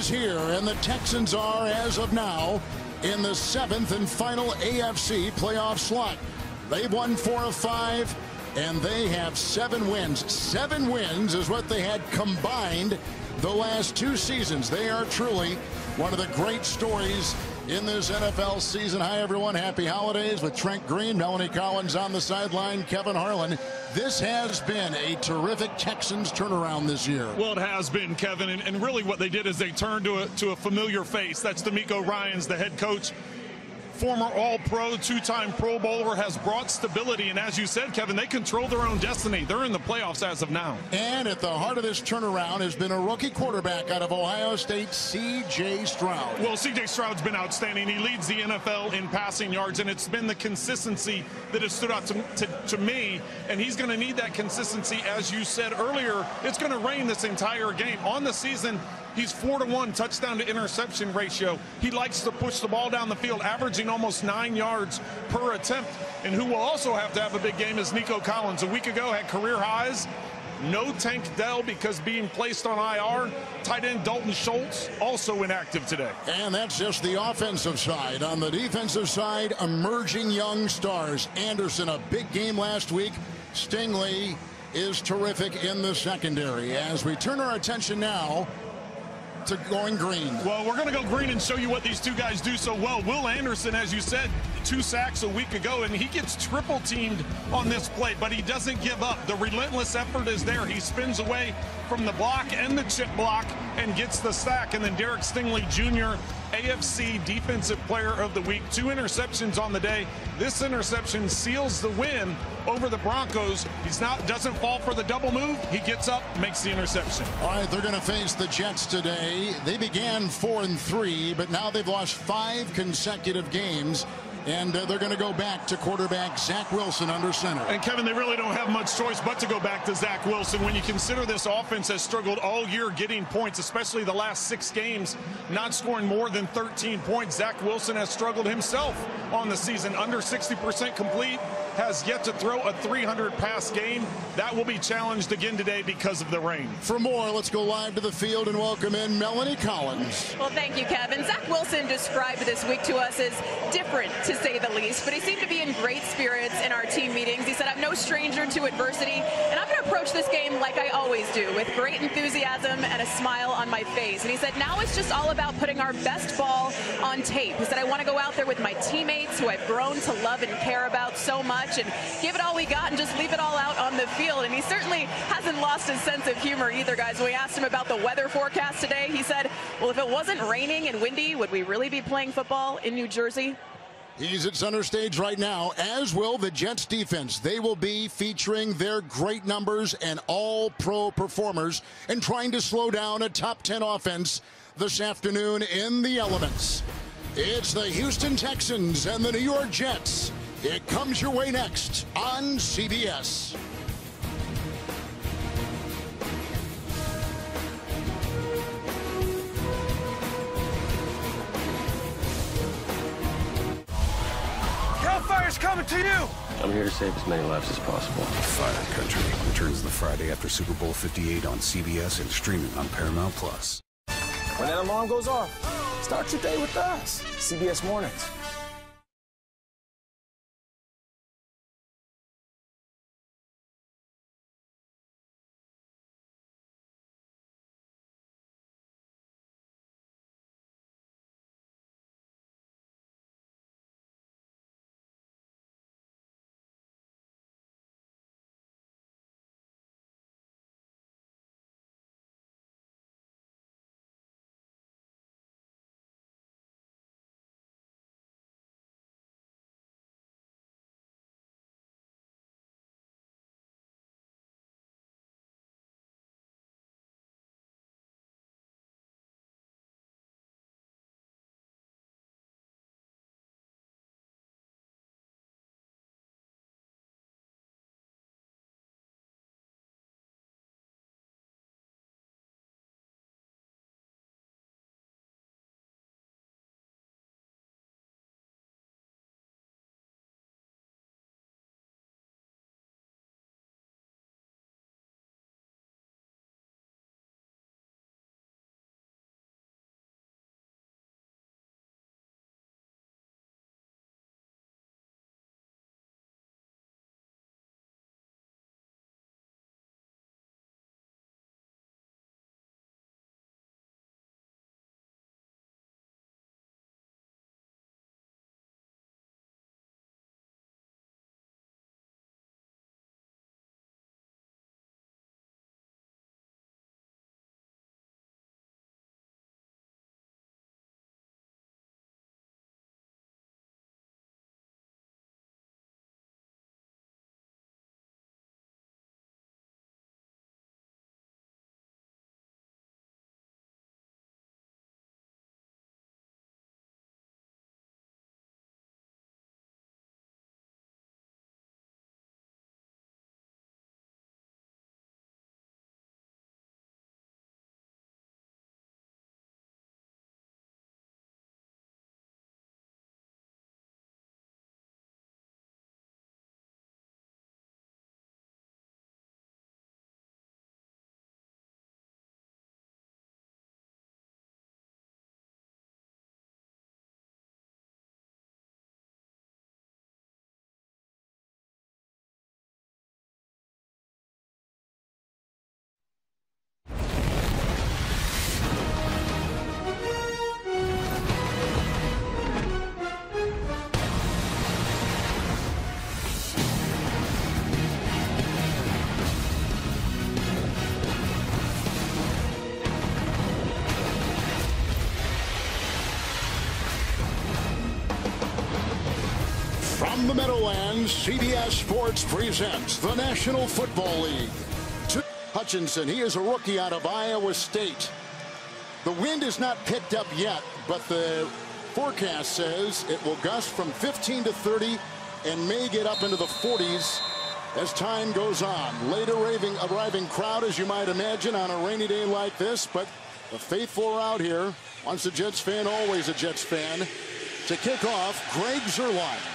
is here, and the Texans are, as of now, in the 7th and final AFC playoff slot. They've won 4 of 5, and they have 7 wins. 7 wins is what they had combined the last 2 seasons. They are truly one of the great stories in this NFL season. Hi, everyone. Happy holidays with Trent Green, Melanie Collins on the sideline, Kevin Harlan. This has been a terrific Texans turnaround this year. Well, it has been, Kevin, and really what they did is they turned to a familiar face. That's D'Amico Ryans, the head coach. Former All-Pro, 2-time Pro Bowler, has brought stability. And as you said, Kevin, they control their own destiny. They're in the playoffs as of now. And at the heart of this turnaround has been a rookie quarterback out of Ohio State, C.J. Stroud. Well, C.J. Stroud's been outstanding. He leads the NFL in passing yards, and it's been the consistency that has stood out to me. And he's going to need that consistency. As you said earlier, it's going to rain this entire game. On the season, he's 4-to-1 touchdown to interception ratio. He likes to push the ball down the field, averaging almost 9 yards per attempt. And who will also have to have a big game is Nico Collins. A week ago had career highs. No Tank Dell because being placed on IR. Tight end Dalton Schultz also inactive today. And that's just the offensive side. On the defensive side, emerging young stars. Anderson, a big game last week. Stingley is terrific in the secondary. As we turn our attention now to going green. Well, we're going to go green and show you what these 2 guys do so well. Will Anderson, as you said, 2 sacks a week ago, and he gets triple teamed on this play, but he doesn't give up. The relentless effort is there. He spins away from the block and the chip block and gets the sack. And then Derek Stingley Jr., AFC Defensive Player of the Week, 2 interceptions on the day. This interception seals the win over the Broncos. Doesn't fall for the double move. He gets up, makes the interception. All right, they're going to face the Jets today. They began 4-3, but now they've lost 5 consecutive games. And they're going to go back to quarterback Zach Wilson under center. And, Kevin, they really don't have much choice but to go back to Zach Wilson. When you consider this offense has struggled all year getting points, especially the last 6 games, not scoring more than 13 points. Zach Wilson has struggled himself on the season. Under 60% complete, has yet to throw a 300-pass game. That will be challenged again today because of the rain. For more, let's go live to the field and welcome in Melanie Collins. Well, thank you, Kevin. Zach Wilson described this week to us as different, to say the least, but he seemed to be in great spirits in our team meetings. He said, I'm no stranger to adversity, and I'm going to approach this game like I always do, with great enthusiasm and a smile on my face. And he said, now it's just all about putting our best ball on tape. He said, I want to go out there with my teammates who I've grown to love and care about so much and give it all we got and just leave it all out on the field. And he certainly hasn't lost his sense of humor either, guys. When we asked him about the weather forecast today, he said, well, if it wasn't raining and windy, would we really be playing football in New Jersey? He's at center stage right now, as will the Jets defense. They will be featuring their great numbers and all-pro performers and trying to slow down a top 10 offense this afternoon in the elements. It's the Houston Texans and the New York Jets. It comes your way next on CBS. Hellfire's coming to you! I'm here to save as many lives as possible. Fire Country returns the Friday after Super Bowl 58 on CBS and streaming on Paramount+. When that alarm goes off, start your day with us. CBS Mornings. From the Meadowlands, CBS Sports presents the National Football League. Hutchinson, he is a rookie out of Iowa State. The wind is not picked up yet, but the forecast says it will gust from 15 to 30 and may get up into the 40s as time goes on. Late arriving crowd, as you might imagine, on a rainy day like this, but the faithful are out here. Once a Jets fan, always a Jets fan. To kick off, Greg Zuerlein.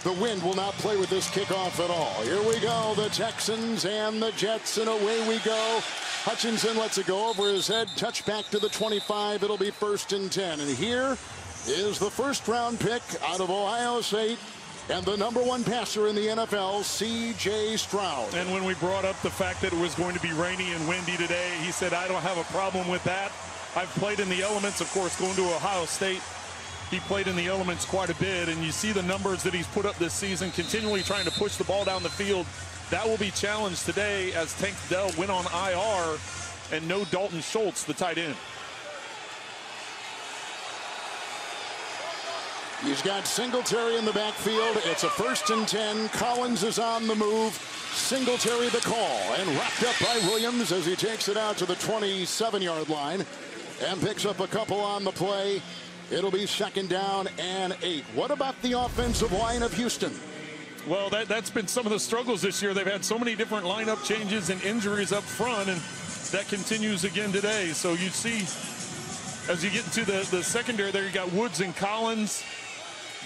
The wind will not play with this kickoff at all. Here we go, the Texans and the Jets, and away we go. Hutchinson lets it go over his head, touch back to the 25. It'll be 1st and 10. And here is the first-round pick out of Ohio State and the #1 passer in the NFL, C.J. Stroud. And when we brought up the fact that it was going to be rainy and windy today, he said, I don't have a problem with that. I've played in the elements, of course, going to Ohio State. He played in the elements quite a bit, and you see the numbers that he's put up this season, continually trying to push the ball down the field. That will be challenged today as Tank Dell went on IR, and no Dalton Schultz, the tight end. He's got Singletary in the backfield. It's a 1st and 10. Collins is on the move. Singletary the call, and wrapped up by Williams as he takes it out to the 27-yard line and picks up a couple on the play. It'll be 2nd down and 8. What about the offensive line of Houston? Well, that's been some of the struggles this year. They've had so many different lineup changes and injuries up front, and that continues again today. So you see, as you get into the secondary there, you got Woods and Collins.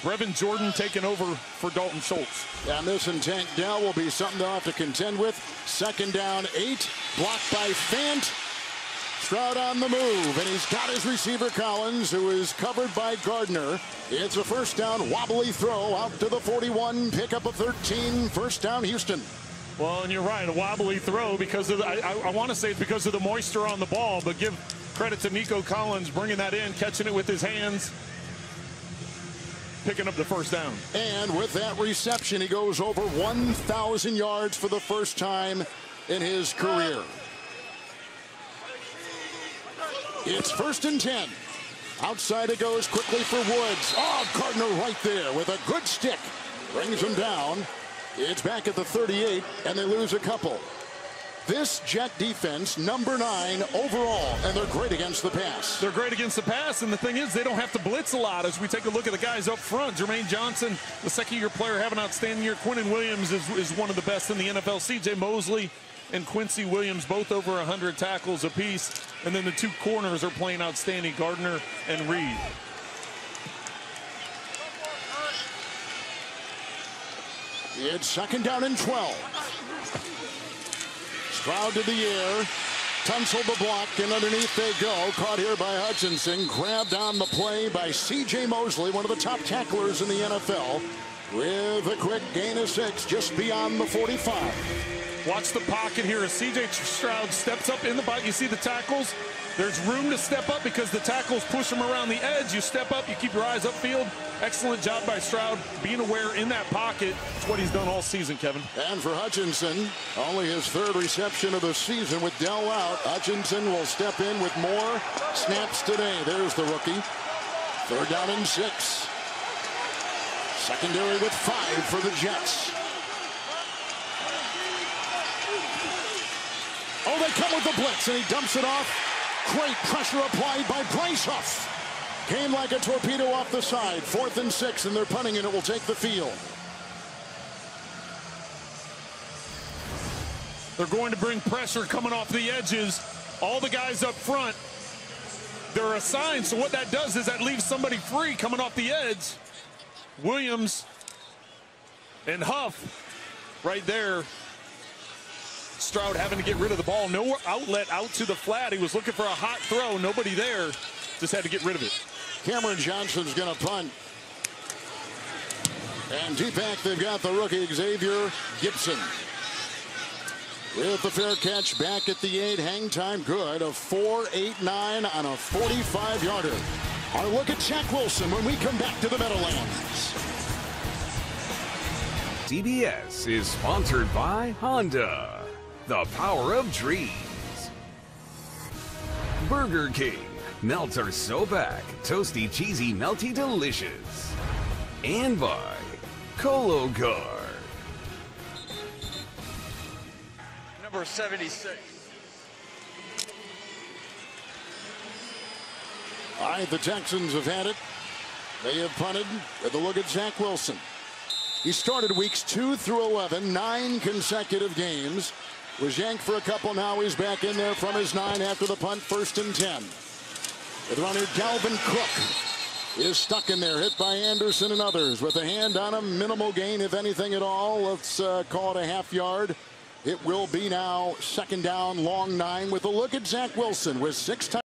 Brevin Jordan taking over for Dalton Schultz. And this and Tank Dell will be something to have to contend with. 2nd down 8. Blocked by Fant. Stroud on the move, and he's got his receiver Collins, who is covered by Gardner. It's a 1st down, wobbly throw out to the 41, pick up a 13, 1st down Houston. Well, and you're right, a wobbly throw because of I want to say it's because of the moisture on the ball, but give credit to Nico Collins bringing that in, catching it with his hands, picking up the 1st down. And with that reception, he goes over 1,000 yards for the first time in his career. It's 1st and 10. Outside it goes quickly for Woods. Oh, Gardner right there with a good stick. Brings him down. It's back at the 38, and they lose a couple. This Jet defense, #9 overall, and they're great against the pass. They're great against the pass, and the thing is, they don't have to blitz a lot. As we take a look at the guys up front, Jermaine Johnson, the second-year player, having an outstanding year. Quentin Williams is one of the best in the NFL. C.J. Mosley and Quincy Williams, both over 100 tackles apiece. And then the 2 corners are playing outstanding, Gardner and Reed. It's 2nd down and 12. Stroud to the air. Tunsil the block, and underneath they go. Caught here by Hutchinson. Grabbed on the play by C.J. Mosley, one of the top tacklers in the NFL. With a quick gain of 6 just beyond the 45. Watch the pocket here as C.J. Stroud steps up in the pocket. You see the tackles? There's room to step up because the tackles push him around the edge. You step up, you keep your eyes upfield. Excellent job by Stroud being aware in that pocket. It's what he's done all season, Kevin. And for Hutchinson, only his 3rd reception of the season with Dell out. Hutchinson will step in with more snaps today. There's the rookie. 3rd down and 6. Secondary with 5 for the Jets. Oh, they come with the blitz, and he dumps it off. Great pressure applied by Bryce Huff. Came like a torpedo off the side. 4th and 6, and they're punting, and it will take the field. They're going to bring pressure coming off the edges. All the guys up front, they're assigned, so what that does is that leaves somebody free coming off the edge. Williams and Huff right there. Stroud having to get rid of the ball. No outlet out to the flat. He was looking for a hot throw. Nobody there. Just had to get rid of it. Cameron Johnson's going to punt. And deep back, they've got the rookie Xavier Gibson. With the fair catch back at the 8. Hang time good. A 4.89 on a 45-yarder. Our look at Jack Wilson when we come back to the Meadowlands. CBS is sponsored by Honda. The power of dreams. Burger King. Melts are so back. Toasty, cheesy, melty, delicious. And by Cologuard. Number 76. All right, the Texans have had it. They have punted with a look at Zach Wilson. He started weeks 2 through 11, 9 consecutive games. Was yanked for a couple. Now he's back in there from his 9 after the punt, 1st and 10. The runner Dalvin Cook is stuck in there, hit by Anderson and others with a hand on him. Minimal gain, if anything at all. Let's call it a half yard. It will be now 2nd down, long 9 with a look at Zach Wilson with 6 touchdowns.